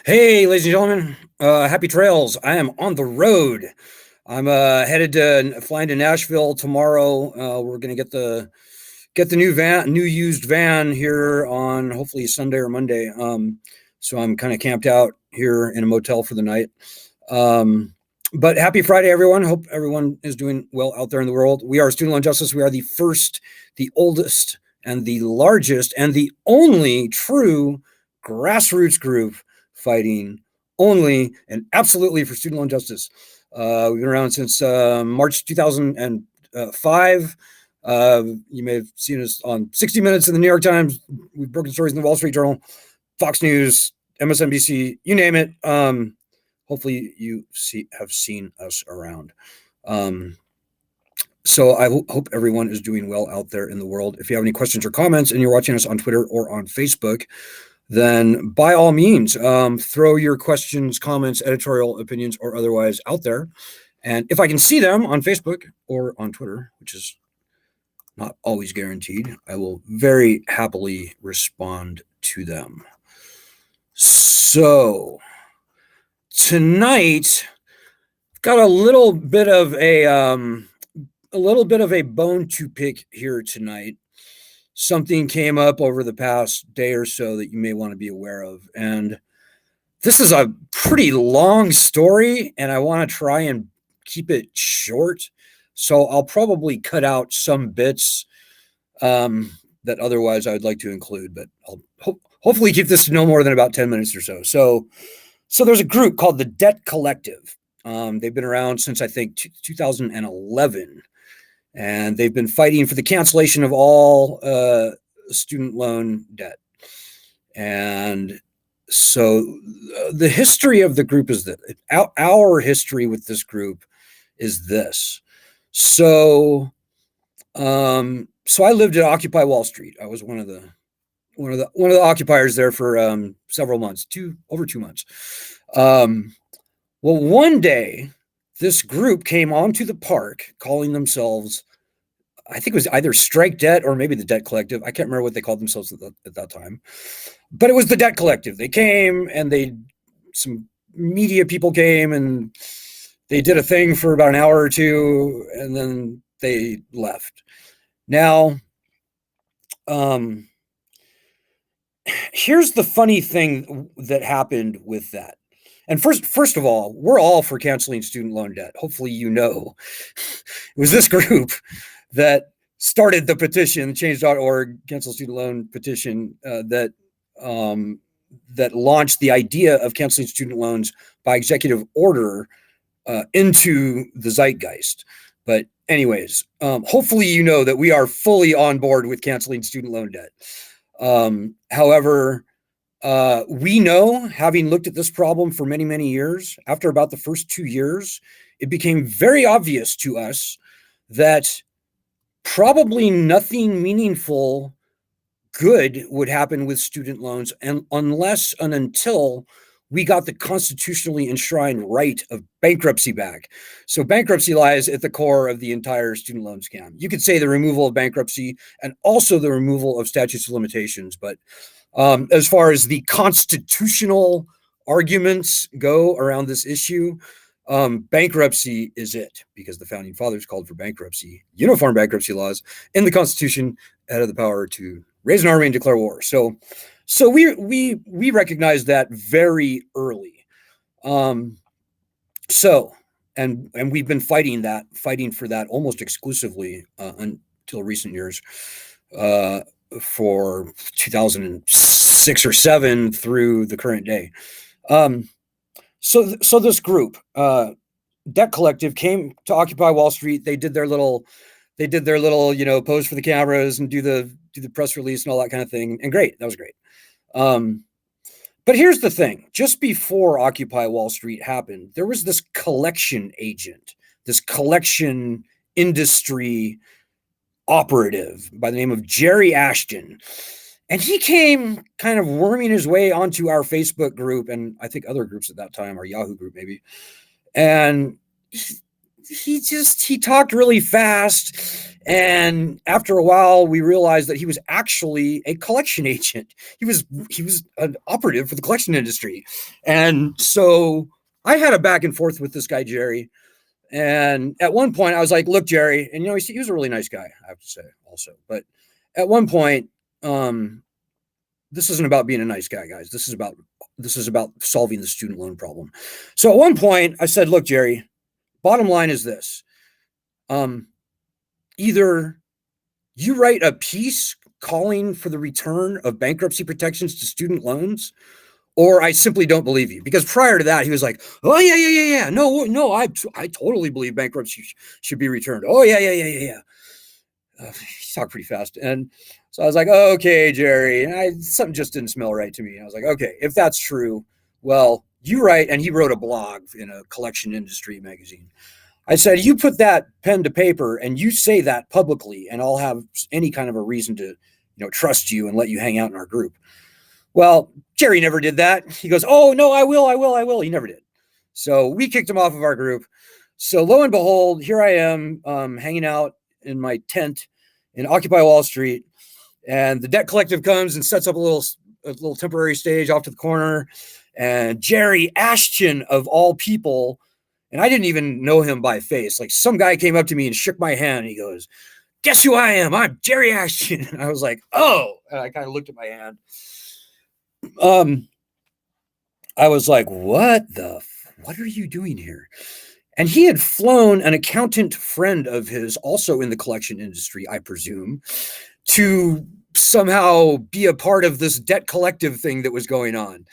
Hey, ladies and gentlemen, happy trails. I am on the road. I'm headed to flying to Nashville tomorrow. We're gonna get the new used van here on hopefully Sunday or Monday. So I'm kind of camped out here in a motel for the night. Um, but happy Friday, everyone. Hope everyone is doing well out there in the world. We are Student Loan Justice. We are the first, the oldest, and the largest, and the only true grassroots group fighting only and absolutely for student loan justice. We've been around since March 2005. You may have seen us on 60 Minutes in the New York Times. We've broken stories in the Wall Street Journal, Fox News, MSNBC, you name it. Hopefully you have seen us around. So I hope everyone is doing well out there in the world. If you have any questions or comments and you're watching us on Twitter or on Facebook, then by all means, throw your questions, comments, editorial opinions, or otherwise out there. And if I can see them on Facebook or on Twitter, which is not always guaranteed, I will very happily respond to them. So tonight, I've got a little bit of a bone to pick here tonight. Something came up over the past day or so that you may want to be aware of. And this is a pretty long story, and I want to try and keep it short. So I'll probably cut out some bits that otherwise I would like to include, but I'll hopefully keep this to no more than about 10 minutes or so. So there's a group called the Debt Collective. They've been around since, I think, 2011. And they've been fighting for the cancellation of all student loan debt. And so the history of the group is that our history with this group is this. So I lived at Occupy Wall Street. I was one of the occupiers there for several months, over 2 months. Well, one day this group came onto the park calling themselves, I think it was either Strike Debt or maybe the Debt Collective. I can't remember what they called themselves at that time, but it was the Debt Collective. They came and some media people came and they did a thing for about an hour or two and then they left. Now, here's the funny thing that happened with that. And first of all, we're all for canceling student loan debt. Hopefully, it was this group that started the petition, change.org cancel student loan petition, that launched the idea of canceling student loans by executive order into the zeitgeist. But anyways, hopefully you know that we are fully on board with canceling student loan debt. However, we know, having looked at this problem for many, many years, after about the first 2 years, it became very obvious to us that probably nothing meaningful good would happen with student loans unless and until we got the constitutionally enshrined right of bankruptcy back. So bankruptcy lies at the core of the entire student loan scam. You could say the removal of bankruptcy and also the removal of statutes of limitations, but as far as the constitutional arguments go around this issue, bankruptcy is it, because the founding fathers called for bankruptcy, uniform bankruptcy laws in the Constitution, had the power to raise an army and declare war. So we recognize that very early. And we've been fighting for that almost exclusively until recent years. For 2006 or 7 through the current day. So this group, Debt Collective, came to Occupy Wall Street. They did their little, pose for the cameras and do the press release and all that kind of thing. And great, that was great. But here's the thing: just before Occupy Wall Street happened, there was this collection agent, this collection industry operative by the name of Jerry Ashton. And he came kind of worming his way onto our Facebook group and I think other groups at that time, our Yahoo group maybe. And he talked really fast. And after a while, we realized that he was actually a collection agent. He was an operative for the collection industry. And so I had a back and forth with this guy, Jerry. And at one point I was like, look, Jerry, and he was a really nice guy, I have to say also. But at one point, this isn't about being a nice guy, guys. This is about solving the student loan problem. So at one point I said, look, Jerry, bottom line is this. Either you write a piece calling for the return of bankruptcy protections to student loans, or I simply don't believe you. Because prior to that, he was like, oh, yeah. No, I totally believe bankruptcy should be returned. Oh, yeah. He talked pretty fast. And so I was like, oh, okay, Jerry. And something just didn't smell right to me. I was like, okay, if that's true, well, you write. And he wrote a blog in a collection industry magazine. I said, you put that pen to paper and you say that publicly, and I'll have any kind of a reason to, trust you and let you hang out in our group. Well, Jerry never did that. He goes, oh, no, I will. He never did. So we kicked him off of our group. So lo and behold, here I am hanging out in my tent in Occupy Wall Street. And the debt collective comes and sets up a little temporary stage off to the corner. And Jerry Ashton, of all people, and I didn't even know him by face. Like, some guy came up to me and shook my hand. And he goes, guess who I am? I'm Jerry Ashton. And I was like, oh. And I kind of looked at my hand. I was like, what are you doing here? And he had flown an accountant friend of his, also in the collection industry, I presume, to somehow be a part of this debt collective thing that was going on.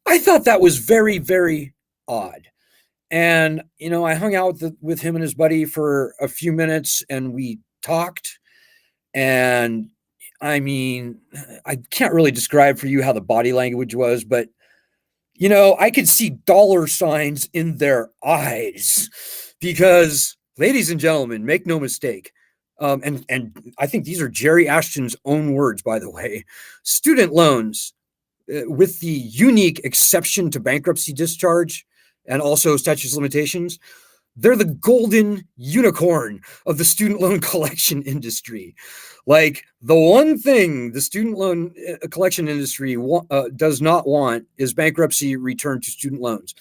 I thought that was very, very odd. And, I hung out with him and his buddy for a few minutes, and we talked. And I mean, I can't really describe for you how the body language was, but, I could see dollar signs in their eyes because, ladies and gentlemen, make no mistake. And I think these are Jerry Ashton's own words, by the way. Student loans, with the unique exception to bankruptcy discharge and also statute of limitations, they're the golden unicorn of the student loan collection industry. Like, the one thing the student loan collection industry does not want is bankruptcy return to student loans.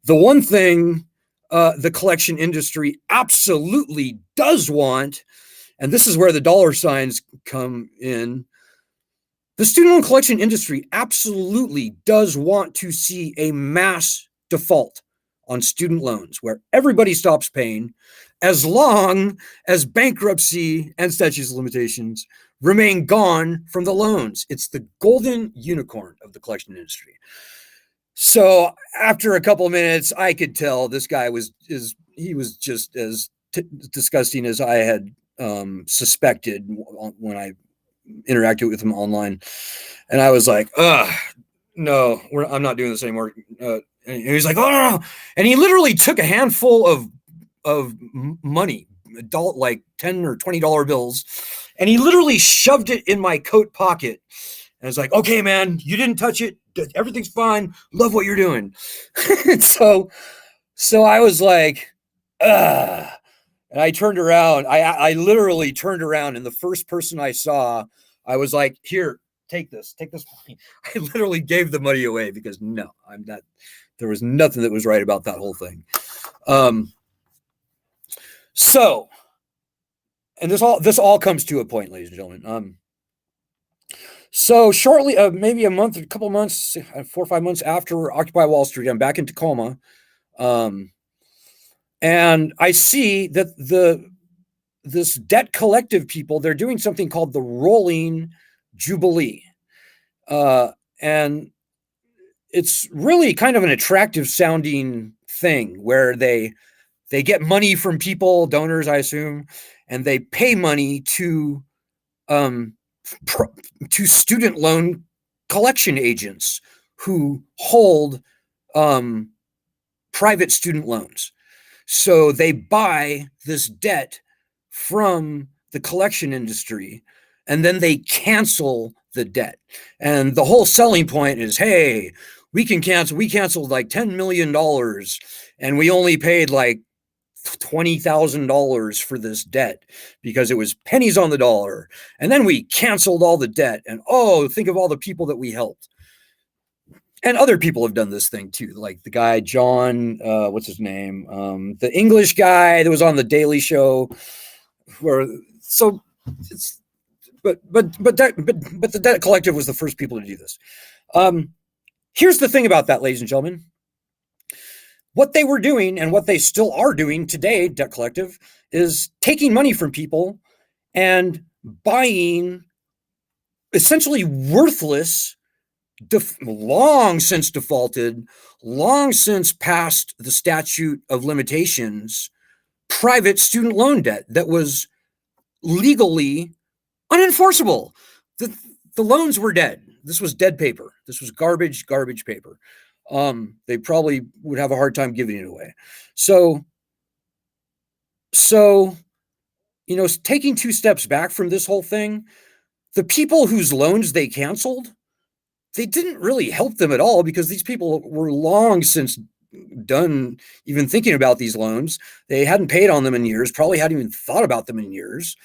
The one thing the collection industry absolutely does want, and this is where the dollar signs come in, the student loan collection industry absolutely does want to see a mass default on student loans where everybody stops paying, as long as bankruptcy and statutes of limitations remain gone from the loans. It's the golden unicorn of the collection industry. So after a couple of minutes, I could tell this guy was just as disgusting as I had suspected when I interacted with him online. And I was like, no, I'm not doing this anymore. And he's like, oh, no. And he literally took a handful of money, like $10 or $20 bills, and he literally shoved it in my coat pocket. And it's like, okay, man, you didn't touch it. Everything's fine. Love what you're doing. so I was like, ugh. And I turned around. I literally turned around, and the first person I saw, I was like, here, take this money. I literally gave the money away because no, I'm not. There was nothing that was right about that whole thing. So, and this all comes to a point, ladies and gentlemen. So shortly, maybe a couple months, 4 or 5 months after Occupy Wall Street, I'm back in Tacoma. And I see that this debt collective people, they're doing something called the Rolling Jubilee. And it's really kind of an attractive sounding thing where they get money from people, donors, I assume, and they pay money to student loan collection agents who hold private student loans. So they buy this debt from the collection industry, and then they cancel the debt. And the whole selling point is, hey, we canceled like $10 million, and we only paid like $20,000 for this debt because it was pennies on the dollar. And then we canceled all the debt. And oh, think of all the people that we helped. And other people have done this thing too, like the guy John, what's his name, the English guy that was on the Daily Show. Where so, it's, but the Debt Collective was the first people to do this. Here's the thing about that, ladies and gentlemen. What they were doing and what they still are doing today, Debt Collective, is taking money from people and buying essentially worthless, long since defaulted, long since past the statute of limitations, private student loan debt that was legally unenforceable. The loans were dead. This was dead paper. This was garbage paper. They probably would have a hard time giving it away. So, taking two steps back from this whole thing, the people whose loans they canceled, they didn't really help them at all because these people were long since done even thinking about these loans. They hadn't paid on them in years, probably hadn't even thought about them in years.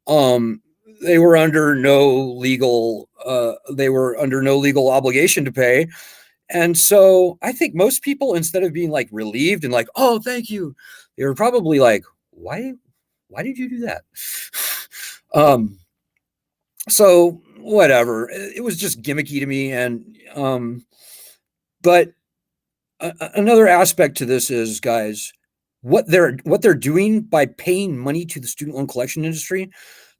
They were under no legal obligation to pay. And so I think most people, instead of being like relieved and like, oh, thank you, they were probably like, why did you do that? So whatever, it was just gimmicky to me. And, but another aspect to this is, guys, what they're doing by paying money to the student loan collection industry,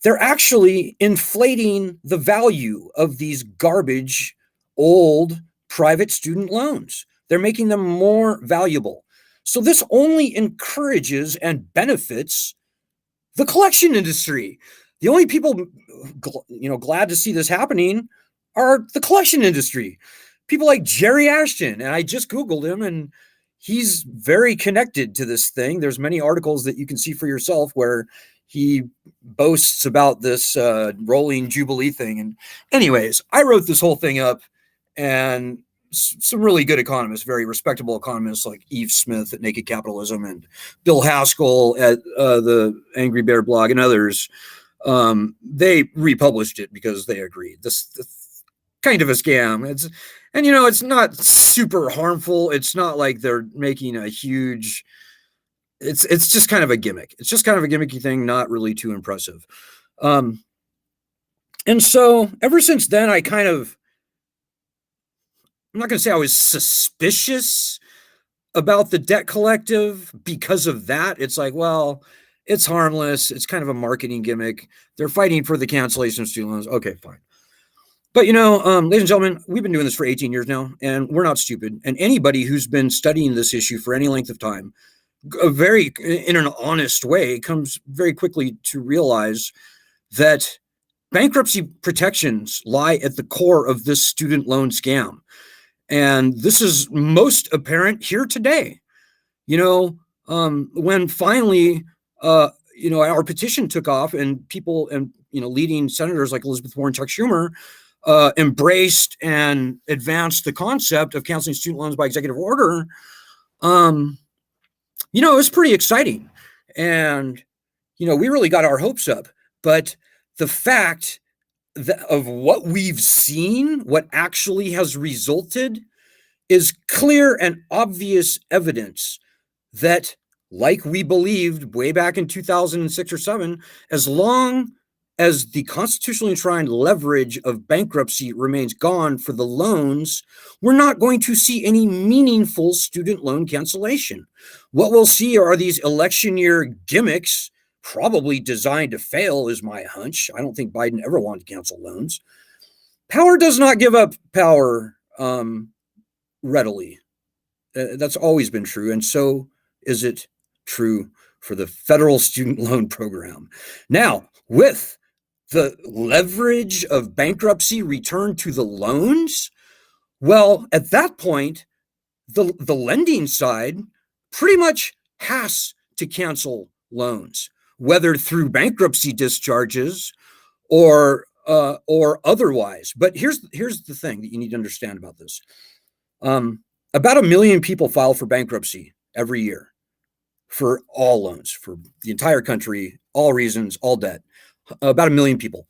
they're actually inflating the value of these garbage, old private student loans. They're making them more valuable. So this only encourages and benefits the collection industry. The only people, glad to see this happening are the collection industry. People like Jerry Ashton, and I just Googled him, and he's very connected to this thing. There's many articles that you can see for yourself where he boasts about this rolling Jubilee thing. And anyways, I wrote this whole thing up, and some really good economists, very respectable economists like Eve Smith at Naked Capitalism and Bill Haskell at the Angry Bear blog and others, they republished it because they agreed. This kind of a scam. It's not super harmful. It's not like they're making a huge, it's just kind of a gimmick. It's just kind of a gimmicky thing, not really too impressive. And so ever since then, I'm not going to say I was suspicious about the Debt Collective because of that. It's like, well, it's harmless. It's kind of a marketing gimmick. They're fighting for the cancellation of student loans. Okay, fine. But, ladies and gentlemen, we've been doing this for 18 years now, and we're not stupid. And anybody who's been studying this issue for any length of time, in an honest way, comes very quickly to realize that bankruptcy protections lie at the core of this student loan scam. And this is most apparent here today. When finally, our petition took off and people and, leading senators like Elizabeth Warren, Chuck Schumer, embraced and advanced the concept of canceling student loans by executive order, it was pretty exciting. And, we really got our hopes up. But the fact of what we've seen, what actually has resulted, is clear and obvious evidence that, like we believed way back in 2006 or 7, as long as the constitutionally enshrined leverage of bankruptcy remains gone for the loans, we're not going to see any meaningful student loan cancellation. What we'll see are these election year gimmicks, probably designed to fail, is my hunch. I don't think Biden ever wanted to cancel loans. Power does not give up power readily. That's always been true. And so is it true for the federal student loan program. Now, with the leverage of bankruptcy returned to the loans, well, at that point, the lending side pretty much has to cancel loans, whether through bankruptcy discharges or otherwise. But here's the thing that you need to understand about this. About 1 million people file for bankruptcy every year. for all loans, for the entire country, all reasons, all debt, about 1 million people.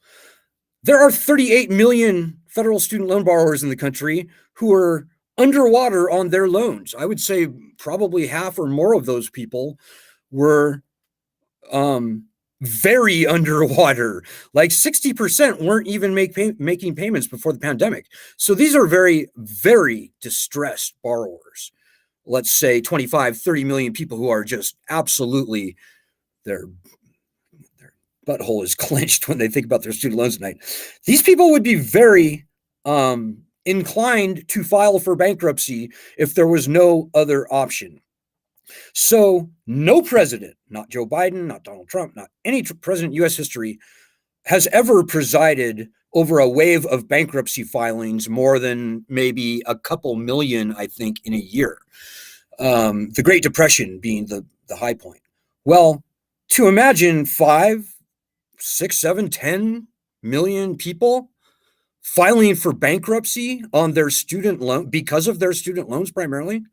There are 38 million federal student loan borrowers in the country who are underwater on their loans. I would say probably half or more of those people were very underwater. Like 60% weren't even making payments before the pandemic. So these are very, very distressed borrowers. Let's say 25, 30 million people who are just absolutely, their butthole is clenched when they think about their student loans tonight. These people would be very inclined to file for bankruptcy if there was no other option. So no president, not Joe Biden, not Donald Trump, not any president in U.S. history has ever presided over a wave of bankruptcy filings more than maybe a couple million, I think, in a year. The Great Depression being the high point. Well, to imagine 5, 6, 7, 10 million people filing for bankruptcy on their student loan because of their student loans primarily,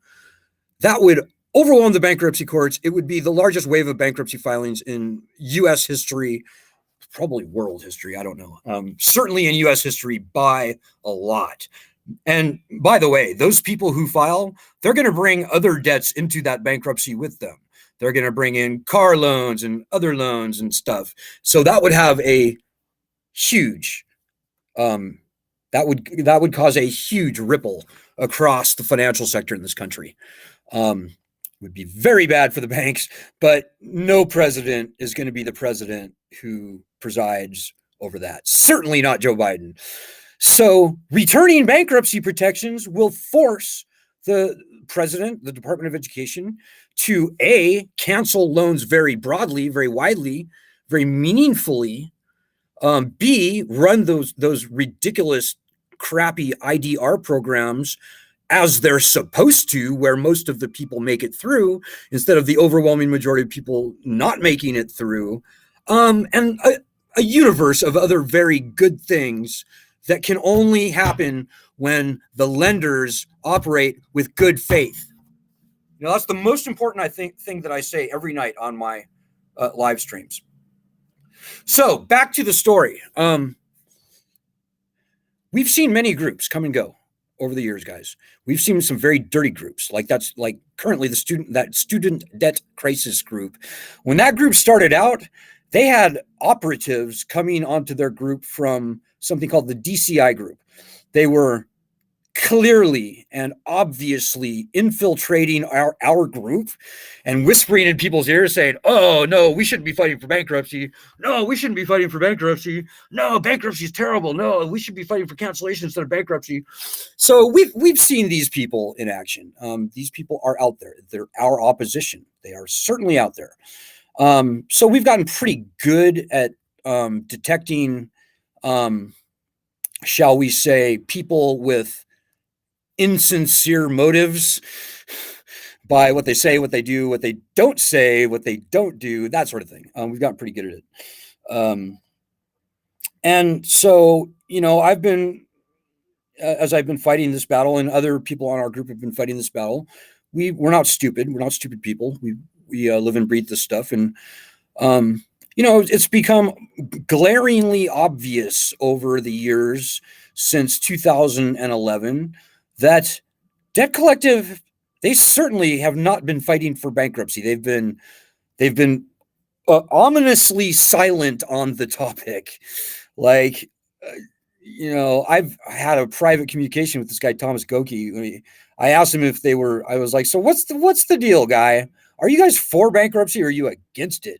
that would overwhelm the bankruptcy courts. It would be the largest wave of bankruptcy filings in U.S. history, probably world history. I don't know. Certainly in U.S. history by a lot. And by the way, those people who file, they're going to bring other debts into that bankruptcy with them. They're going to bring in car loans and other loans and stuff. So that would have a huge, that would cause a huge ripple across the financial sector in this country. Would be very bad for the banks, but no president is going to be the president who presides over that. Certainly not Joe Biden. So returning bankruptcy protections will force the president, the Department of Education, to A, cancel loans very broadly, very widely, very meaningfully, B, run those ridiculous, crappy IDR programs as they're supposed to, where most of the people make it through, instead of the overwhelming majority of people not making it through, and a universe of other very good things that can only happen when the lenders operate with good faith. You know, that's the most important, I think, thing that I say every night on my live streams. So back to the story. We've seen many groups come and go over the years, guys. We've seen some very dirty groups, like that's like currently the student debt crisis group. When that group started out, they had operatives coming onto their group from something called the DCI group. They were clearly and obviously infiltrating our group and whispering in people's ears saying, oh, no, we shouldn't be fighting for bankruptcy. No, we shouldn't be fighting for bankruptcy. No, bankruptcy is terrible. No, we should be fighting for cancellation instead of bankruptcy. So we've seen these people in action. These people are out there. They're our opposition. They are certainly out there. So we've gotten pretty good at detecting, shall we say, people with insincere motives by what they say, what they do, what they don't say, what they don't do, that sort of thing. We've gotten pretty good at it. And so, you know, I've been, as I've been fighting this battle, and other people on our group have been fighting this battle, we're not stupid. We're not stupid people. We live and breathe this stuff. And, you know, it's become glaringly obvious over the years since 2011 that Debt Collective, they certainly have not been fighting for bankruptcy. They've been ominously silent on the topic. Like, you know, I've had a private communication with this guy, Thomas Goki. I asked him if they were, I was like, so what's the deal, guy? Are you guys for bankruptcy or are you against it?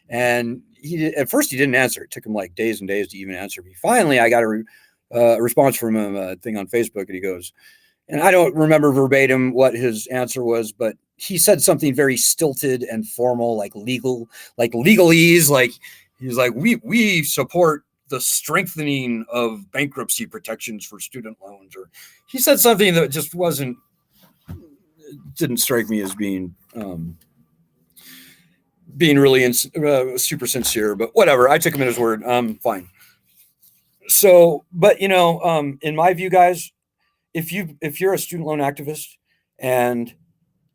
And at first he didn't answer. It took him like days and days to even answer me. Finally, I got a response from him, a thing on Facebook, and he goes, and I don't remember verbatim what his answer was, but he said something very stilted and formal, like legalese. Like he's like, we support the strengthening of bankruptcy protections for student loans, or he said something that just didn't strike me as being really super sincere, but whatever. I took him at his word. Fine. So, but you know, in my view, guys, if you're a student loan activist and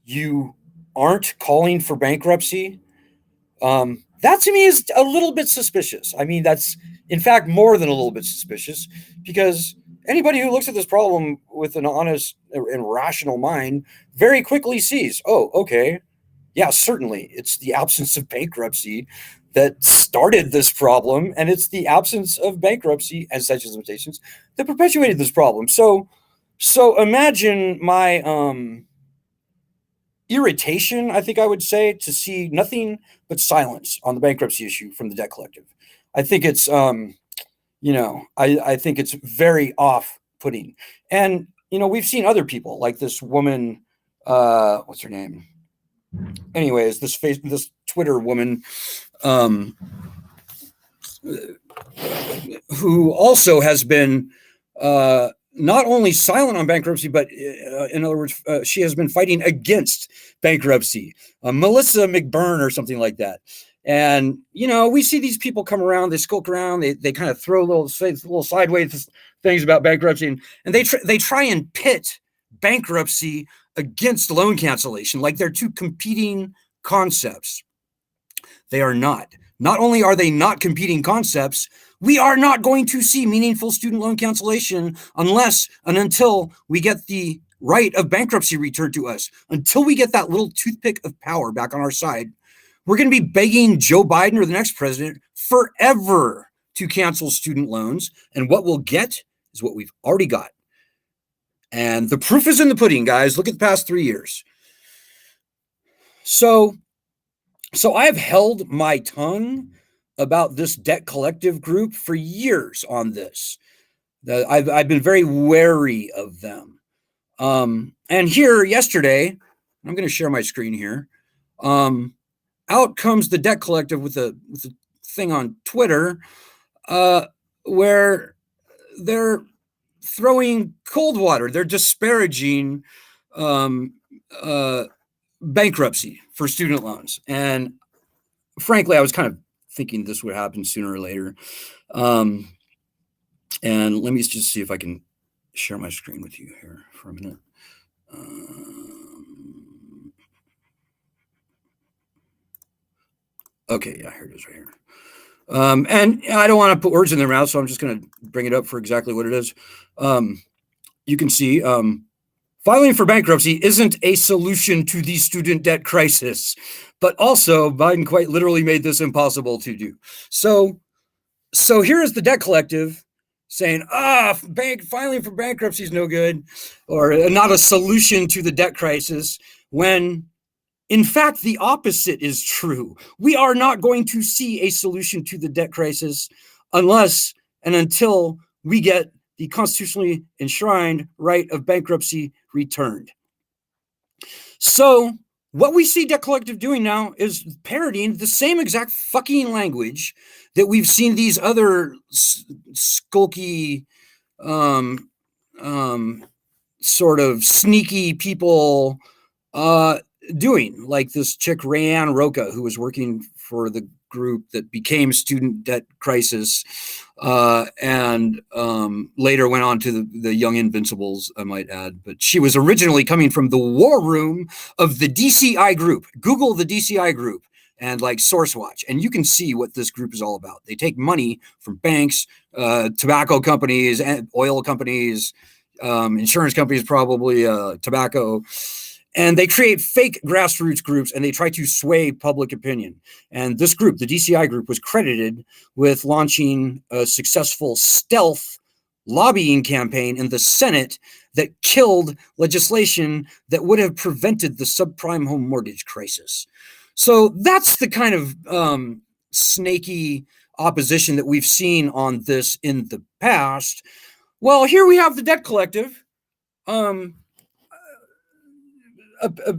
you aren't calling for bankruptcy, that to me is a little bit suspicious. I mean, that's in fact more than a little bit suspicious, because anybody who looks at this problem with an honest and rational mind very quickly sees, oh, okay, yeah, certainly it's the absence of bankruptcy that started this problem, and it's the absence of bankruptcy and statute of limitations that perpetuated this problem. So imagine my irritation, I think I would say, to see nothing but silence on the bankruptcy issue from the debt collective. I think it's I think it's very off-putting. And we've seen other people like this woman, what's her name? Anyways, this Twitter woman, who also has been not only silent on bankruptcy, but in other words, she has been fighting against bankruptcy. Melissa McBurn or something like that. And we see these people come around, they skulk around, they kind of throw little sideways things about bankruptcy, and they try and pit bankruptcy against loan cancellation like they're two competing concepts. They are not. Not only are they not competing concepts, we are not going to see meaningful student loan cancellation unless and until we get the right of bankruptcy returned to us. Until we get that little toothpick of power back on our side, we're going to be begging Joe Biden or the next president forever to cancel student loans. And what we'll get is what we've already got. And the proof is in the pudding, guys. Look at the past 3 years. So I've held my tongue about this debt collective group for years on this. I've been very wary of them. And here yesterday, I'm going to share my screen here. Out comes the debt collective with a thing on Twitter, where they're throwing cold water. They're disparaging bankruptcy for student loans. And frankly, I was kind of thinking this would happen sooner or later. And let me just see if I can share my screen with you here for a minute. Okay, yeah, here it is right here. And I don't want to put words in their mouth, so I'm just going to bring it up for exactly what it is. You can see filing for bankruptcy isn't a solution to the student debt crisis, but also Biden quite literally made this impossible to do. So here is the debt collective saying, filing for bankruptcy is no good, or not a solution to the debt crisis, when in fact, the opposite is true. We are not going to see a solution to the debt crisis unless and until we get the constitutionally enshrined right of bankruptcy returned. So what we see debt collective doing now is parodying the same exact fucking language that we've seen these other skulky, sort of sneaky people doing, like this chick Rayanne Roca, who was working for the group that became Student Debt Crisis, and later went on to the Young Invincibles, I might add. But she was originally coming from the war room of the DCI group. Google the DCI group and like SourceWatch, and you can see what this group is all about. They take money from banks, tobacco companies, and oil companies, insurance companies, probably tobacco. And they create fake grassroots groups, and they try to sway public opinion. And this group, the DCI group, was credited with launching a successful stealth lobbying campaign in the Senate that killed legislation that would have prevented the subprime home mortgage crisis. So that's the kind of snaky opposition that we've seen on this in the past. Well, here we have the debt collective,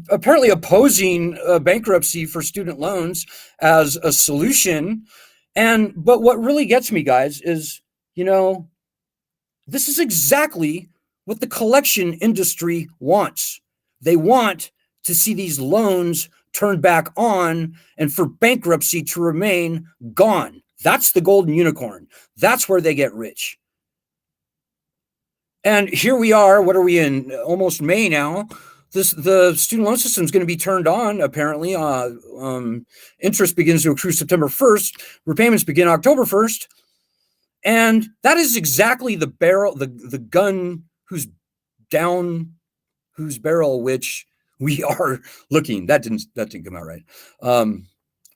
apparently opposing bankruptcy for student loans as a solution. But what really gets me, guys, is, this is exactly what the collection industry wants. They want to see these loans turned back on and for bankruptcy to remain gone. That's the golden unicorn. That's where they get rich. And here we are, what are we in? Almost May now. the student loan system is going to be turned on. Apparently, interest begins to accrue September 1st. Repayments begin October 1st. And that is exactly the gun whose barrel which we are looking. That didn't come out right.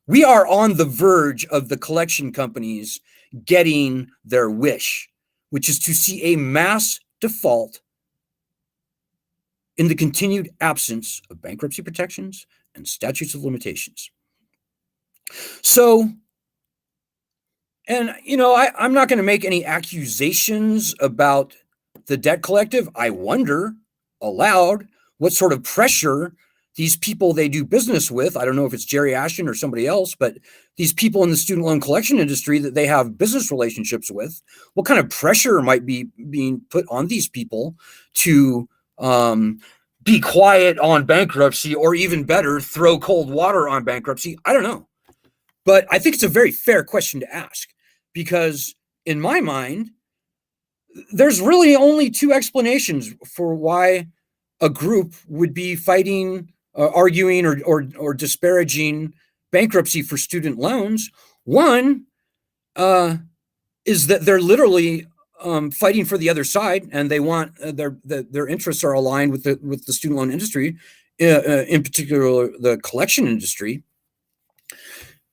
We are on the verge of the collection companies getting their wish, which is to see a mass default in the continued absence of bankruptcy protections and statutes of limitations. So, and I'm not going to make any accusations about the debt collective. I wonder aloud what sort of pressure these people they do business with, I don't know if it's Jerry Ashton or somebody else, but these people in the student loan collection industry that they have business relationships with, what kind of pressure might be being put on these people to be quiet on bankruptcy, or even better, throw cold water on bankruptcy? I don't know. But I think it's a very fair question to ask, because in my mind, there's really only two explanations for why a group would be fighting, arguing, or disparaging bankruptcy for student loans. One is that they're literally fighting for the other side, and they want their interests are aligned with the student loan industry, in particular the collection industry,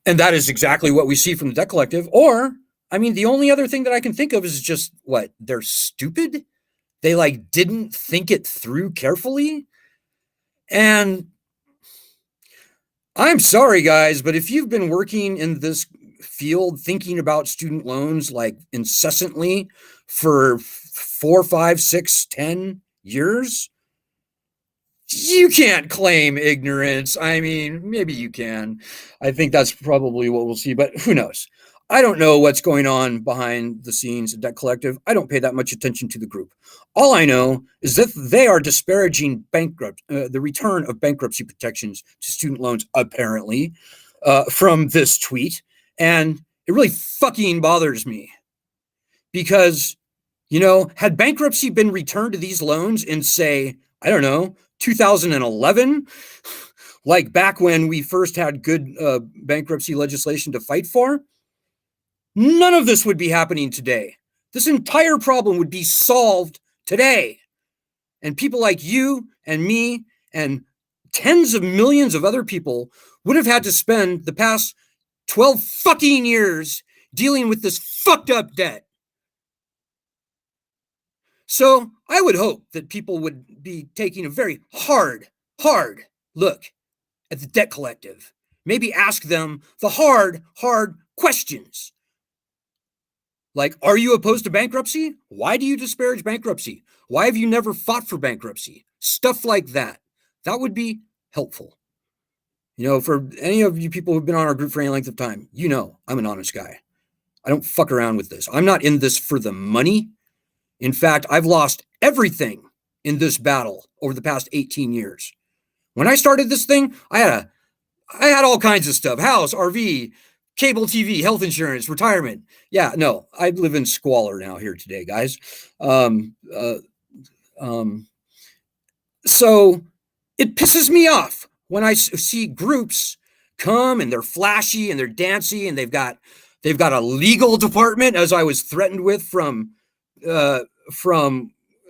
and that is exactly what we see from the debt collective. Or, I mean, the only other thing that I can think of is just what, they're stupid. They didn't think it through carefully. And I'm sorry, guys, but if you've been working in this field thinking about student loans incessantly for 4, 5, 6, 10 years, you can't claim ignorance. I mean, maybe you can. I think that's probably what we'll see, but who knows? I don't know what's going on behind the scenes at Debt Collective. I don't pay that much attention to the group. All I know is that they are disparaging the return of bankruptcy protections to student loans, apparently, from this tweet. And it really fucking bothers me because, had bankruptcy been returned to these loans in, say, I don't know, 2011, like back when we first had good bankruptcy legislation to fight for, none of this would be happening today. This entire problem would be solved today. And people like you and me and tens of millions of other people would have had to spend the past 12 fucking years dealing with this fucked up debt. So I would hope that people would be taking a very hard look at the debt collective. Maybe ask them the hard questions. Like, are you opposed to bankruptcy? Why do you disparage bankruptcy? Why have you never fought for bankruptcy? Stuff like that. That would be helpful. For any of you people who've been on our group for any length of time, I'm an honest guy. I don't fuck around with this. I'm not in this for the money. In fact, I've lost everything in this battle over the past 18 years. When I started this thing, I had all kinds of stuff: house, RV, cable TV, health insurance, retirement. Yeah, no, I live in squalor now here today, guys. So it pisses me off when I see groups come and they're flashy and they're dancy and they've got a legal department, as I was threatened with from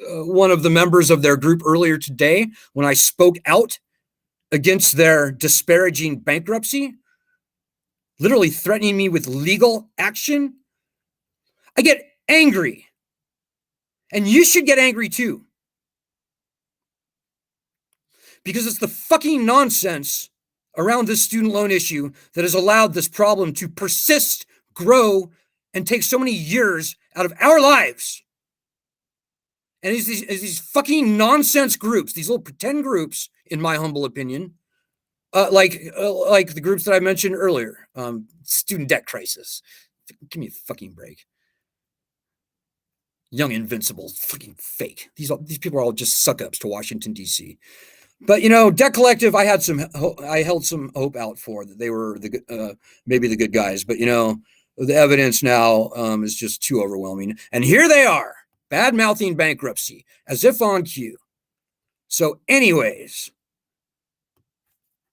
one of the members of their group earlier today when I spoke out against their disparaging bankruptcy, literally threatening me with legal action. I get angry. And you should get angry too. Because it's the fucking nonsense around this student loan issue that has allowed this problem to persist, grow, and take so many years out of our lives. And it's these fucking nonsense groups, these little pretend groups, in my humble opinion, like the groups that I mentioned earlier, student debt crisis. Give me a fucking break. Young Invincibles, fucking fake. These people are all just suck-ups to Washington, D.C. But, Debt Collective, I held some hope out for, that they were maybe the good guys. But, the evidence now is just too overwhelming. And here they are, bad-mouthing bankruptcy, as if on cue. So anyways,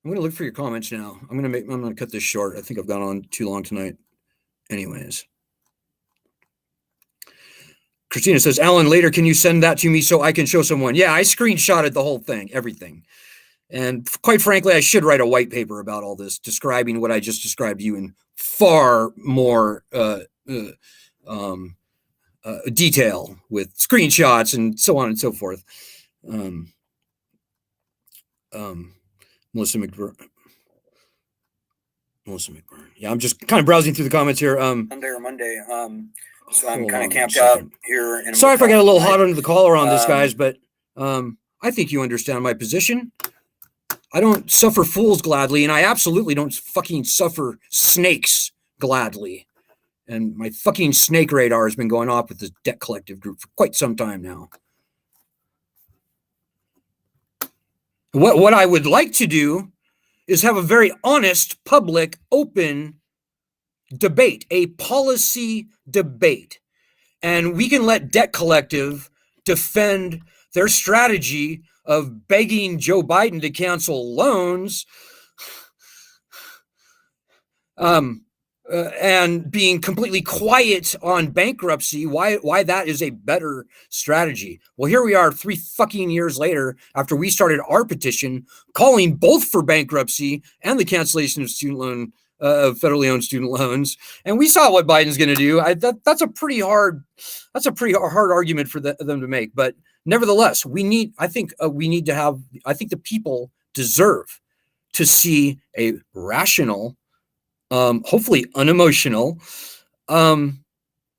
I'm going to look for your comments now. I'm going to cut this short. I think I've gone on too long tonight. Anyways. Christina says, Alan, later, can you send that to me so I can show someone? Yeah, I screenshotted the whole thing, everything. And quite frankly, I should write a white paper about all this, describing what I just described to you in far more detail with screenshots and so on and so forth. Melissa McBurn. Yeah, I'm just kind of browsing through the comments here. Monday. So I'm kind of camped out here. Sorry if I got a little hot under the collar on this, guys, but I think you understand my position. I don't suffer fools gladly, and I absolutely don't fucking suffer snakes gladly. And my fucking snake radar has been going off with this debt collective group for quite some time now. What I would like to do is have a very honest, public, open debate, a policy debate. And we can let Debt Collective defend their strategy of begging Joe Biden to cancel loans and being completely quiet on bankruptcy, why that is a better strategy. Well, here we are 3 fucking years later after we started our petition calling both for bankruptcy and the cancellation of student loan federally owned student loans, and we saw what Biden's going to do. That's a pretty hard argument for them to make. But nevertheless, I think the people deserve to see a rational, hopefully unemotional,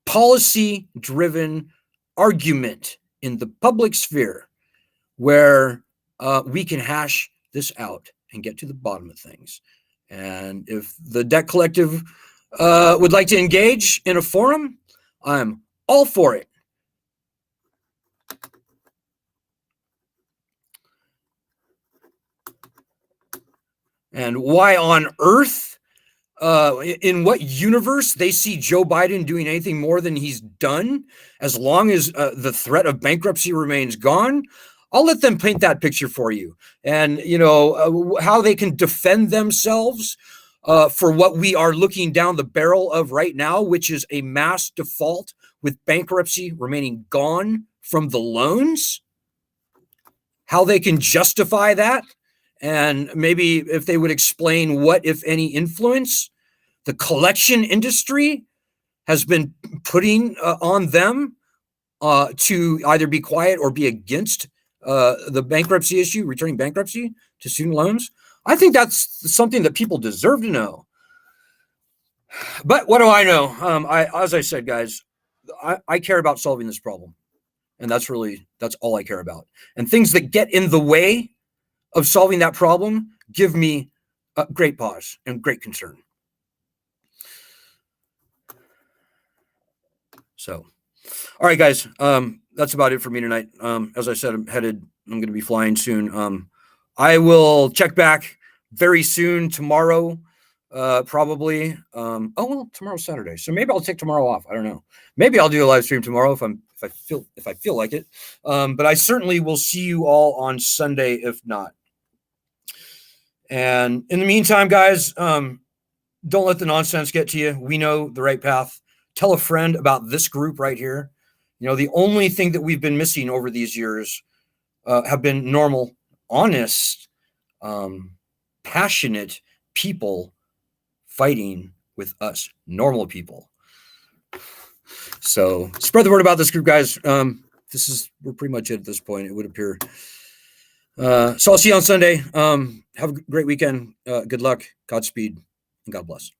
policy-driven argument in the public sphere where we can hash this out and get to the bottom of things. And if the Debt Collective would like to engage in a forum, I'm all for it. And why on earth, in what universe they see Joe Biden doing anything more than he's done, as long as the threat of bankruptcy remains gone, I'll let them paint that picture for you. And, how they can defend themselves for what we are looking down the barrel of right now, which is a mass default with bankruptcy remaining gone from the loans, how they can justify that. And maybe if they would explain what, if any, influence the collection industry has been putting on them to either be quiet or be against the bankruptcy issue, returning bankruptcy to student loans. I think that's something that people deserve to know. But what do I know? As I said, guys, I care about solving this problem. And that's all I care about. And things that get in the way of solving that problem give me great pause and great concern. So, all right, guys, that's about it for me tonight. As I said, I'm going to be flying soon. I will check back very soon tomorrow, probably. Tomorrow's Saturday, so maybe I'll take tomorrow off. I don't know. Maybe I'll do a live stream tomorrow if I feel like it. But I certainly will see you all on Sunday, if not. And in the meantime, guys, don't let the nonsense get to you. We know the right path. Tell a friend about this group right here. The only thing that we've been missing over these years have been normal, honest, passionate people fighting with us, normal people. So spread the word about this group, guys. We're pretty much it at this point, it would appear. So I'll see you on Sunday. Have a great weekend. Good luck, Godspeed, and God bless.